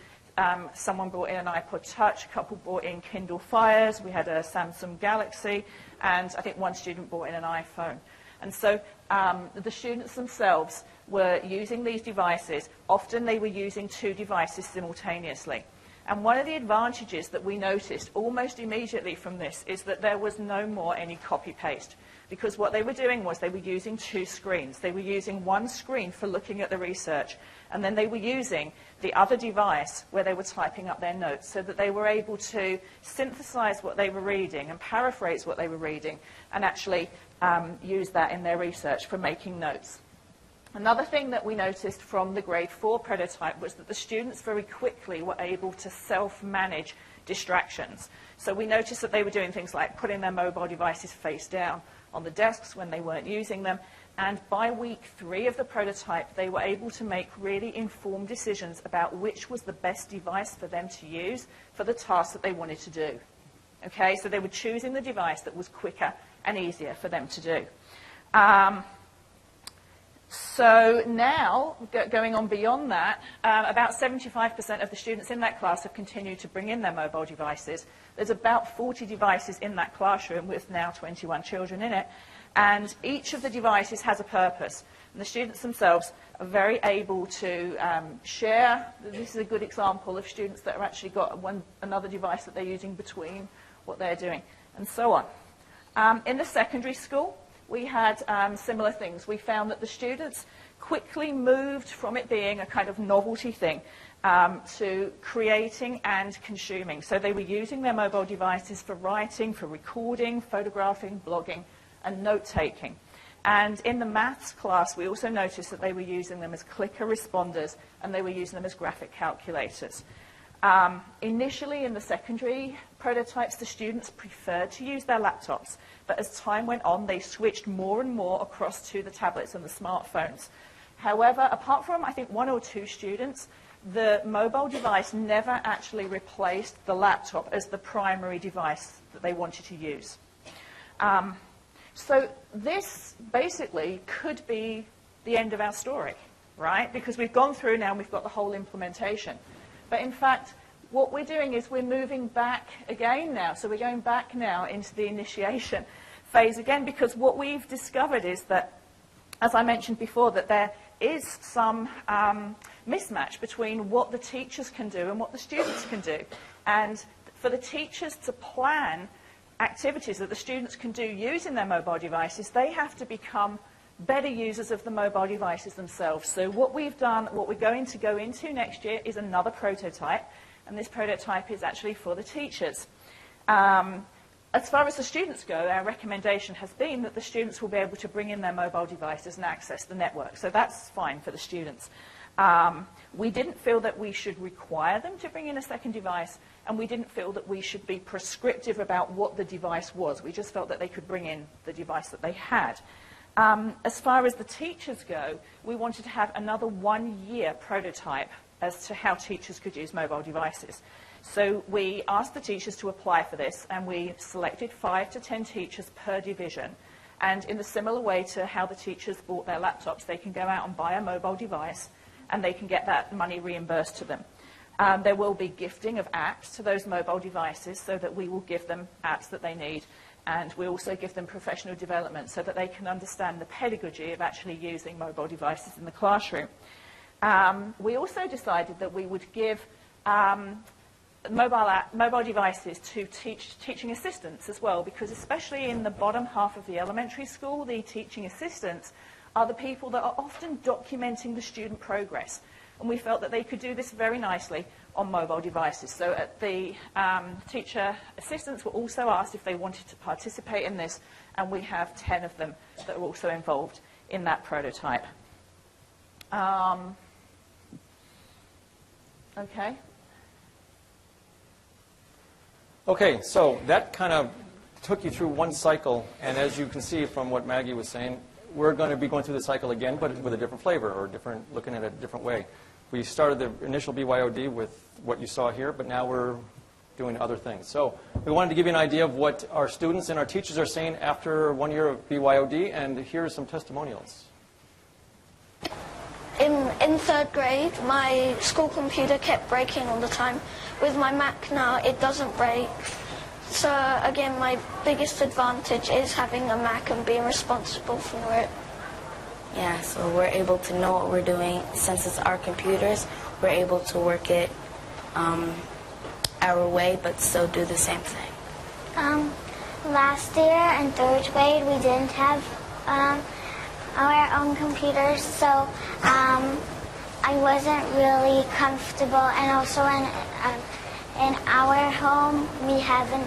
Someone brought in an iPod Touch. A couple brought in Kindle Fires. We had a Samsung Galaxy. And I think one student brought in an iPhone. And so the students themselves were using these devices. Often they were using 2 devices simultaneously. And one of the advantages that we noticed almost immediately from this is that there was no more any copy-paste. Because what they were doing was they were using 2 screens. They were using one screen for looking at the research, and then they were using the other device where they were typing up their notes, so that they were able to synthesize what they were reading and paraphrase what they were reading and actually use that in their research for making notes. Another thing that we noticed from the grade 4 prototype was that the students very quickly were able to self-manage distractions. So we noticed that they were doing things like putting their mobile devices face down on the desks when they weren't using them. And by week 3 of the prototype, they were able to make really informed decisions about which was the best device for them to use for the task that they wanted to do. Okay, so they were choosing the device that was quicker and easier for them to do. So now, going on beyond that, about 75% of the students in that class have continued to bring in their mobile devices. There's about 40 devices in that classroom with now 21 children in it. And each of the devices has a purpose. And the students themselves are very able to share. This is a good example of students that have actually got another device that they're using between what they're doing, and so on. In the secondary school, we had similar things. We found that the students quickly moved from it being a kind of novelty thing to creating and consuming. So they were using their mobile devices for writing, for recording, photographing, blogging, and note-taking. And in the maths class, we also noticed that they were using them as clicker responders, and they were using them as graphic calculators. Initially, in the secondary prototypes, the students preferred to use their laptops, but as time went on, they switched more and more across to the tablets and the smartphones. However, apart from, I think, 1 or 2 students, the mobile device never actually replaced the laptop as the primary device that they wanted to use. So this basically could be the end of our story, right? Because we've gone through now and we've got the whole implementation. But in fact, what we're doing is we're moving back again now. So we're going back now into the initiation phase again, because what we've discovered is that, as I mentioned before, that there is some mismatch between what the teachers can do and what the students can do. And for the teachers to plan activities that the students can do using their mobile devices, they have to become better users of the mobile devices themselves. So what we've done, what we're going to go into next year is another prototype, and this prototype is actually for the teachers. As far as the students go, our recommendation has been that the students will be able to bring in their mobile devices and access the network. So that's fine for the students. We didn't feel that we should require them to bring in a second device, and we didn't feel that we should be prescriptive about what the device was. We just felt that they could bring in the device that they had. As far as the teachers go, we wanted to have another 1-year prototype as to how teachers could use mobile devices. So we asked the teachers to apply for this, and we selected 5 to 10 teachers per division. And in a similar way to how the teachers bought their laptops, they can go out and buy a mobile device, and they can get that money reimbursed to them. There will be gifting of apps to those mobile devices, so that we will give them apps that they need. And we also give them professional development so that they can understand the pedagogy of actually using mobile devices in the classroom. We also decided that we would give mobile devices to teaching assistants as well, because especially in the bottom half of the elementary school, the teaching assistants are the people that are often documenting the student progress. And we felt that they could do this very nicely on mobile devices. So the teacher assistants were also asked if they wanted to participate in this, and we have 10 of them that are also involved in that prototype. Okay. Okay, so that kind of took you through one cycle, and as you can see from what Maggie was saying, we're going to be going through the cycle again, but with a different flavor or looking at it a different way. We started the initial BYOD with what you saw here, but now we're doing other things. So we wanted to give you an idea of what our students and our teachers are saying after 1 year of BYOD, and here are some testimonials. In 3rd grade, my school computer kept breaking all the time. With my Mac now, it doesn't break. So again, my biggest advantage is having a Mac and being responsible for it. Yeah, so we're able to know what we're doing. Since it's our computers, we're able to work it our way, but still do the same thing. Last year in 3rd grade, we didn't have our own computers, so I wasn't really comfortable. And also in our home, we have an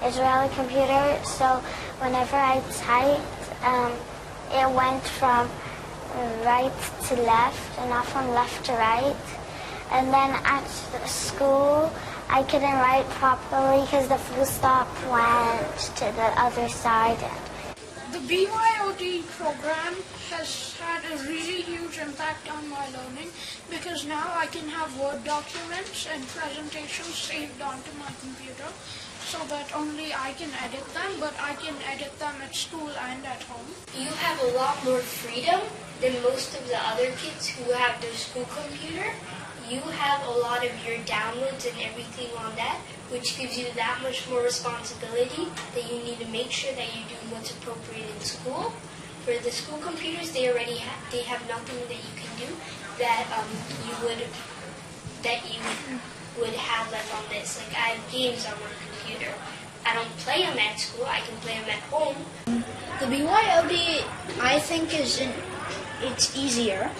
Israeli computer, so whenever I typed, it went from right to left and not from left to right. And then at school, I couldn't write properly because the full stop went to the other side. The BYOD program has had a really huge impact on my learning because now I can have Word documents and presentations saved onto my computer so that only I can edit them, but I can edit them at school and at home. You have a lot more freedom than most of the other kids who have their school computer. You have a lot of your downloads and everything on that, which gives you that much more responsibility that you need to make sure that you do what's appropriate in school. For the school computers, they have nothing that you can do that you would have like on this. Like I have games on my computer. I don't play them at school. I can play them at home. The BYOD, I think, it's easier.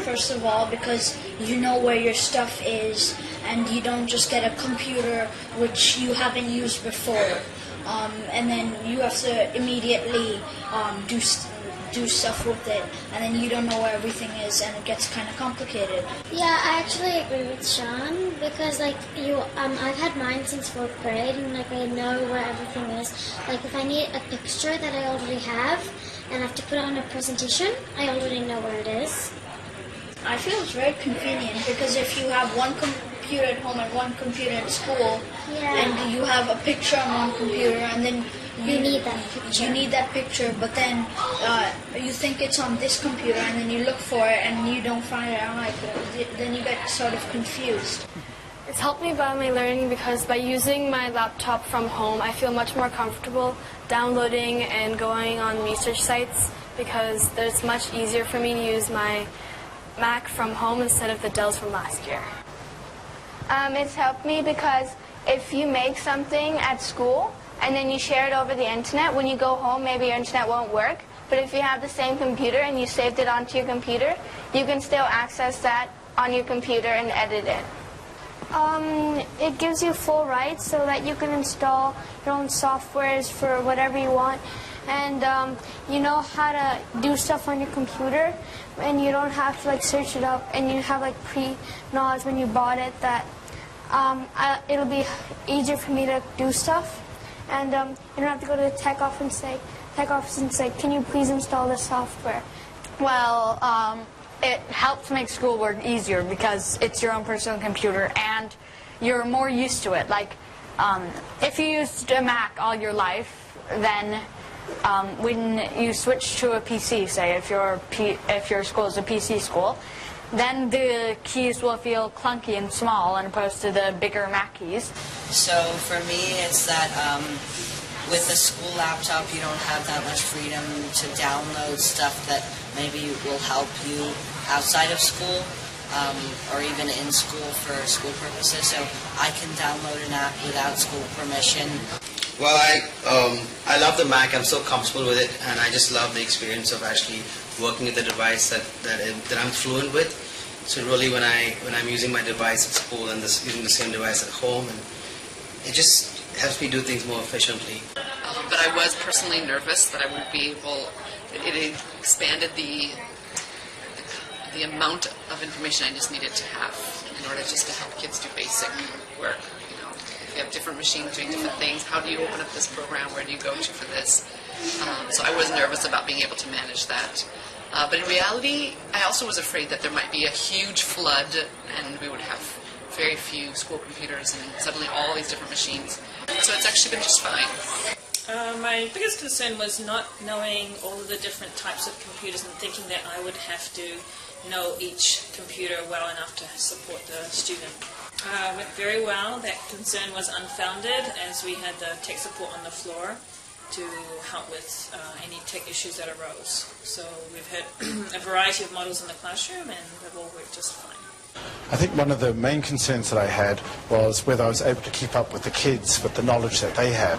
First of all, because you know where your stuff is and you don't just get a computer which you haven't used before, and then you have to immediately do stuff with it, and then you don't know where everything is, and it gets kind of complicated. Yeah, I actually agree with Sean because I've had mine since 4th grade, and I know where everything is. Like if I need a picture that I already have and I have to put it on a presentation, I already know where it is. I feel it's very convenient because if you have one computer at home and one computer at school, and you have a picture on one computer, and then you need that picture. You need that picture, but then you think it's on this computer, and then you look for it, and you don't find it on then you get sort of confused. It's helped me by my learning because by using my laptop from home, I feel much more comfortable downloading and going on research sites because it's much easier for me to use my Mac from home instead of the Dells from last year. It's helped me because if you make something at school and then you share it over the internet, when you go home maybe your internet won't work, but if you have the same computer and you saved it onto your computer, you can still access that on your computer and edit it. It gives you full rights so that you can install your own softwares for whatever you want. And you know how to do stuff on your computer, and you don't have to search it up, and you have pre-knowledge when you bought it that it'll be easier for me to do stuff, and you don't have to go to the tech office and say, can you please install this software? Well, it helps make schoolwork easier because it's your own personal computer and you're more used to it. Like, if you used a Mac all your life, then when you switch to a PC, say if your school is a PC school, then the keys will feel clunky and small as opposed to the bigger Mac keys. So for me, it's that with a school laptop, you don't have that much freedom to download stuff that maybe will help you outside of school or even in school for school purposes. So I can download an app without school permission. Well, I love the Mac. I'm so comfortable with it, and I just love the experience of actually working with the device that I'm fluent with. So really, when I'm using my device at school and using the same device at home, and it just helps me do things more efficiently. But I was personally nervous that I wouldn't be able. It expanded the amount of information I just needed to have in order just to help kids do basic work. You have different machines doing different things. How do you open up this program? Where do you go to for this? So I was nervous about being able to manage that. But in reality, I also was afraid that there might be a huge flood and we would have very few school computers and suddenly all these different machines. So it's actually been just fine. My biggest concern was not knowing all of the different types of computers and thinking that I would have to know each computer well enough to support the student. Went very well. That concern was unfounded as we had the tech support on the floor to help with any tech issues that arose. So we've had a variety of models in the classroom and they've all worked just fine. I think one of the main concerns that I had was whether I was able to keep up with the kids, with the knowledge that they have.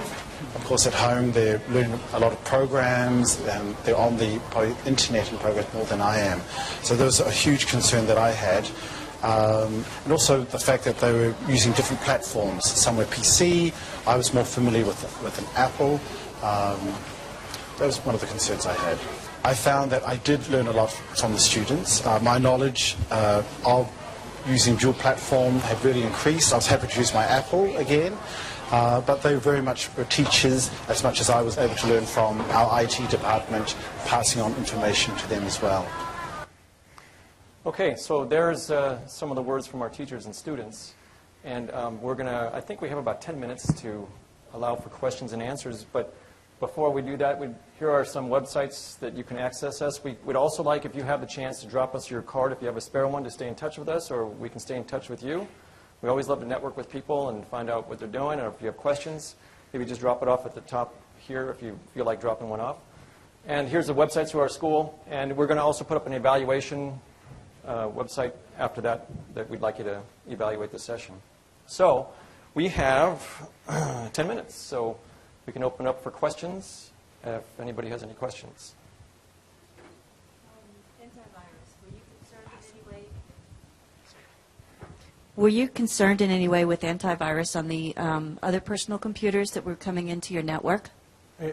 Of course, at home, they're learning a lot of programs, and they're on the probably internet and programs more than I am. So there was a huge concern that I had. And also the fact that they were using different platforms. Some were PC, I was more familiar with an Apple. That was one of the concerns I had. I found that I did learn a lot from the students. My knowledge of using dual platform had really increased. I was happy to use my Apple again, but they very much were teachers as much as I was able to learn from our IT department, passing on information to them as well. Okay, so there's some of the words from our teachers and students. And I think we have about 10 minutes to allow for questions and answers. But before we do that, here are some websites that you can access us. We would also like, if you have the chance, to drop us your card if you have a spare one, to stay in touch with us, or we can stay in touch with you. We always love to network with people and find out what they're doing, or if you have questions, maybe just drop it off at the top here if you feel like dropping one off. And here's the websites to our school, and we're going to also put up an evaluation website after that we'd like you to evaluate the session. So we have 10 minutes, so we can open up for questions if anybody has any questions. Were you concerned in any way with antivirus on the other personal computers that were coming into your network?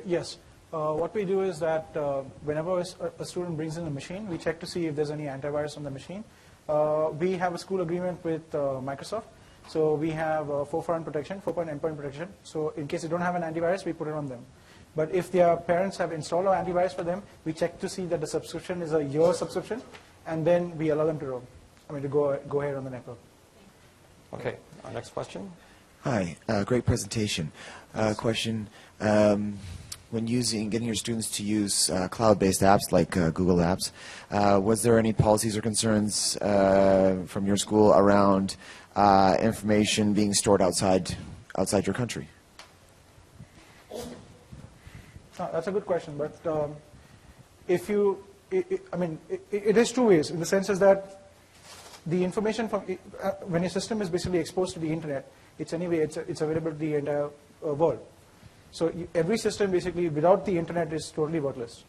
Yes. What we do is that whenever a student brings in a machine, we check to see if there's any antivirus on the machine. We have a school agreement with Microsoft. So we have 4-point protection, 4-point endpoint protection. So in case they don't have an antivirus, we put it on them. But if their parents have installed an antivirus for them, we check to see that the subscription is a year subscription, and then we allow them to go ahead on the network. Okay, our next question. Hi, great presentation. Question, when getting your students to use cloud-based apps like Google Apps, was there any policies or concerns from your school around information being stored outside your country? That's a good question, but it is two ways, in the sense is that the information from when your system is basically exposed to the internet, it's available to the entire world. So every system basically without the internet is totally worthless,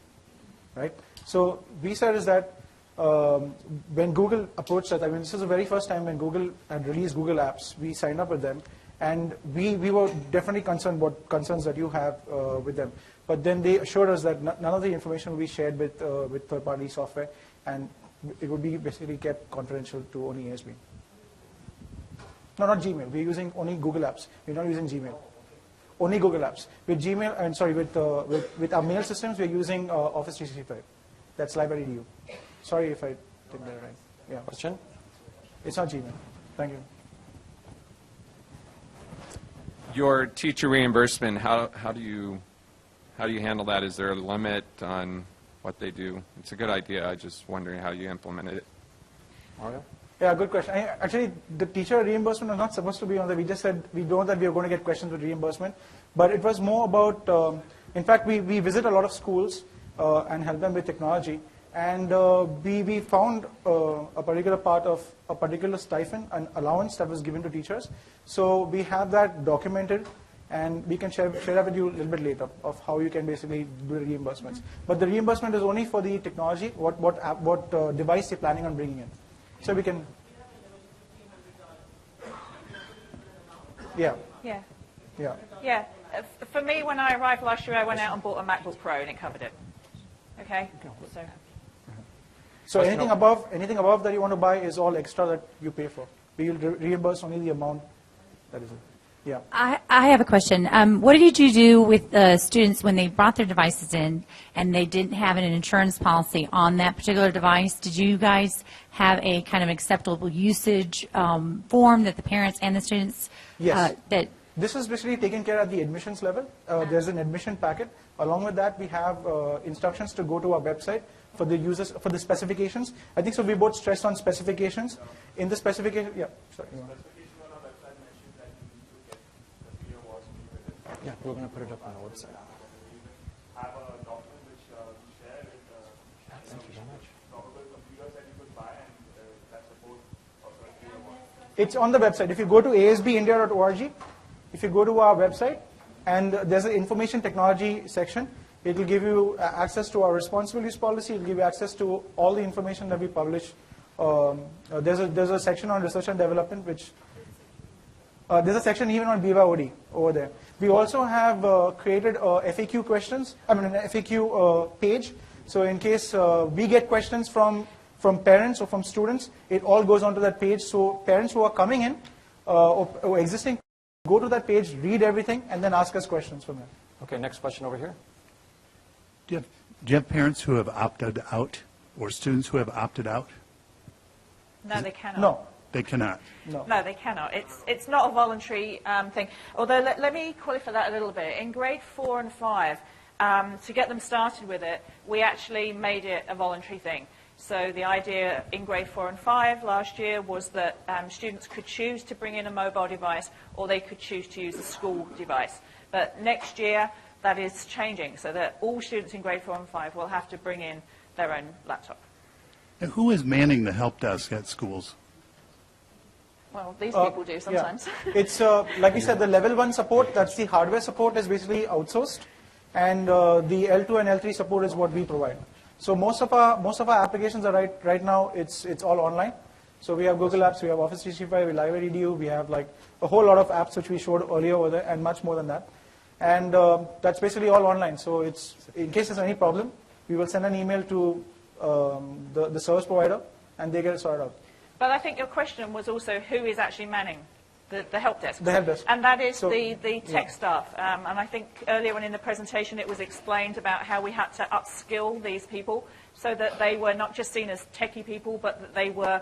right? So we said is that when Google approached us, this is the very first time when Google had released Google Apps, we signed up with them, and we were definitely concerned about concerns that you have with them. But then they assured us that none of the information will be shared with third-party software, and it would be basically kept confidential to only ASB. No, not Gmail. We're using only Google Apps. We're not using Gmail. Only Google Apps. With Gmail, and sorry, with our mail systems, we're using Office 365. That's live.edu. Sorry if I did that right. Yeah. Question? It's not Gmail. Thank you. Your teacher reimbursement, how do you handle that? Is there a limit on what they do? It's a good idea. I'm just wondering how you implemented it. Mario? Yeah, good question. Actually, the teacher reimbursement was not supposed to be on there. We just said we know that we are going to get questions with reimbursement. But it was more about, in fact, we visit a lot of schools and help them with technology. And we found a particular part of a particular stipend, an allowance that was given to teachers. So we have that documented, and we can share that with you a little bit later of how you can basically do the reimbursements. But the reimbursement is only for the technology, what device you're planning on bringing in. So we can... Yeah. Yeah. Yeah. Yeah. For me, when I arrived last year, I went out and bought a MacBook Pro, and it covered it. Okay? So anything above that you want to buy is all extra that you pay for. We will reimburse only the amount that is it. Yeah. I have a question. What did you do with students when they brought their devices in and they didn't have an insurance policy on that particular device? Did you guys have a kind of acceptable usage form that the parents and the students... Yes. This is basically taken care at the admissions level. There's an admission packet. Along with that, we have instructions to go to our website for the users, for the specifications. I think so we both stressed on specifications. In the specification, yeah, sorry. Yeah, we're going to put it up on our website. Have a document which we share with thank you very much. computers that you could buy and that support It's on the website. If you go to asbindia.org, if you go to our website, and there's an information technology section, it will give you access to our responsible use policy. It will give you access to all the information that we publish. There's a section on research and development, which there's a section even on BYOD over there. We also have created FAQ questions. I mean, an FAQ page. So in case we get questions from parents or from students, it all goes onto that page. So parents who are coming in or existing, go to that page, read everything, and then ask us questions from there. Okay, next question over here. Do you have parents who have opted out or students who have opted out? No, they cannot. No. They cannot. No, they cannot. It's not a voluntary thing. Although, let me qualify that a little bit. In grade 4 and 5, to get them started with it, we actually made it a voluntary thing. So the idea in grade 4 and 5 last year was that students could choose to bring in a mobile device, or they could choose to use a school device. But next year, that is changing, so that all students in grade 4 and 5 will have to bring in their own laptop. And who is manning the help desk at schools? Well, these people do sometimes. Yeah. It's, like we said, the level 1 support, that's the hardware support, is basically outsourced. And the L2 and L3 support is what we provide. So most of our applications are right now, it's all online. So we have Google Apps, we have Office 365, we have Live Edu, we have like a whole lot of apps which we showed earlier over there, and much more than that. And that's basically all online. So it's, in case there's any problem, we will send an email to the service provider, and they get it sorted out. But I think your question was also who is actually manning the help desk. The help desk. And that is So, the tech staff. And I think earlier on in the presentation it was explained about how we had to upskill these people so that they were not just seen as techie people, but that they were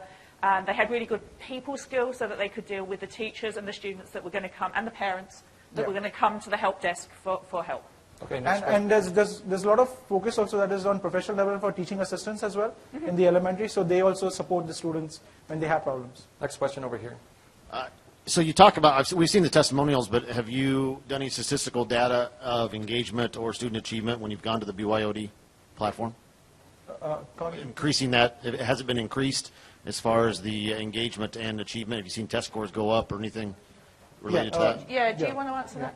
they had really good people skills so that they could deal with the teachers and the students that were going to come, and the parents that were going to come to the help desk for help. Okay, and there's a lot of focus also that is on professional development for teaching assistants as well in the elementary, so they also support the students when they have problems. Next question over here. So you talk about, we've seen the testimonials, but have you done any statistical data of engagement or student achievement when you've gone to the BYOD platform? Increasing that, has it been increased as far as the engagement and achievement? Have you seen test scores go up or anything related to that? Yeah, do you want to answer that?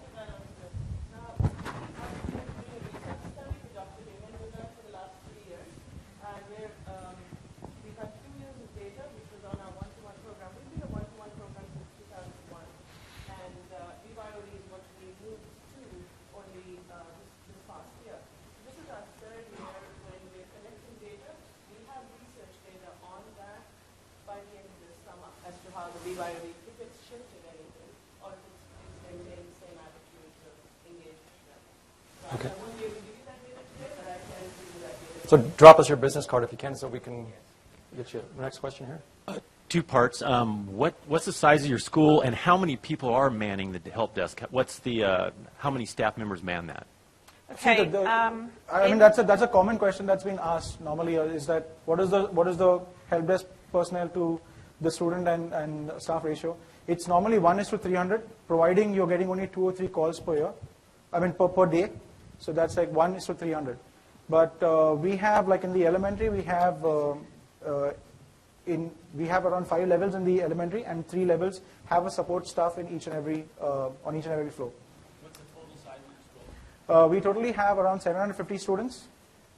Okay. So drop us your business card if you can so we can get you the next question here. Two parts. What's the size of your school, and how many people are manning the help desk? What's the how many staff members man that? Okay. I mean that's a common question that's been asked normally is that what is the help desk personnel to the student and staff ratio? It's normally 1:300, providing you're getting only 2 or 3 calls per year. I mean per day. So that's like 1:300. But we have, like in the elementary, we have around 5 levels in the elementary, and 3 levels have a support staff in each and every on each and every floor. What's the total size of your school? We totally have around 750 students,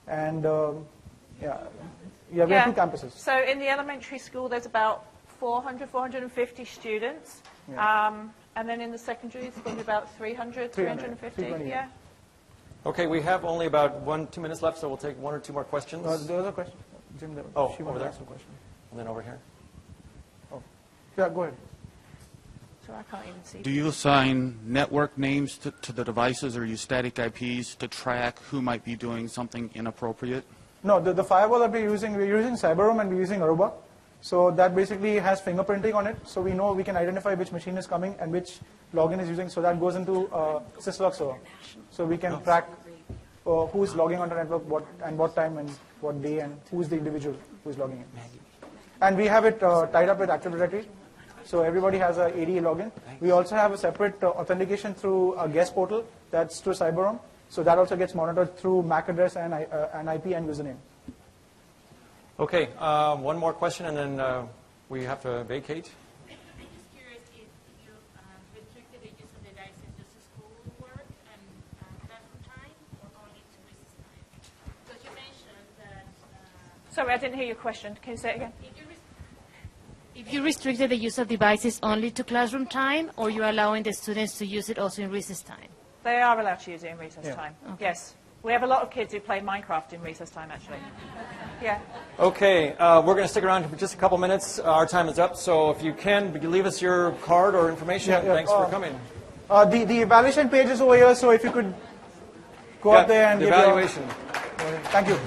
and we have 2 campuses. So in the elementary school, there's about 450 students. And then in the secondary, it's probably about 300, 350. Yeah. Okay, we have only about 1-2 minutes left, so we'll take 1 or 2 more questions. There was a question. Jim, over wanted to there. ask a question. And then over here. Oh, yeah, go ahead. So I can't even see. Do you assign network names to the devices, or use static IPs to track who might be doing something inappropriate? No, the firewall that we're using CyberRoam and we're using Aruba. So that basically has fingerprinting on it, so we know we can identify which machine is coming and which login is using. So that goes into syslog server. So we can track who is logging on the network, what time and what day, and who is the individual who is logging in. And we have it tied up with Active Directory, so everybody has a AD login. We also have a separate authentication through a guest portal that's through CyberRoam. So that also gets monitored through MAC address and IP and username. Okay, one more question, and then we have to vacate. Sorry, I didn't hear your question. Can you say it again? If you restricted the use of devices only to classroom time, or you're allowing the students to use it also in recess time? They are allowed to use it in recess Yeah. time. Yes. We have a lot of kids who play Minecraft in recess time, actually. Yeah. Okay, we're going to stick around for just a couple minutes. Our time is up, so if you can, leave us your card or information. Yeah, yeah. Thanks for coming. The evaluation page is over here, so if you could go up there and the give evaluation. Thank you.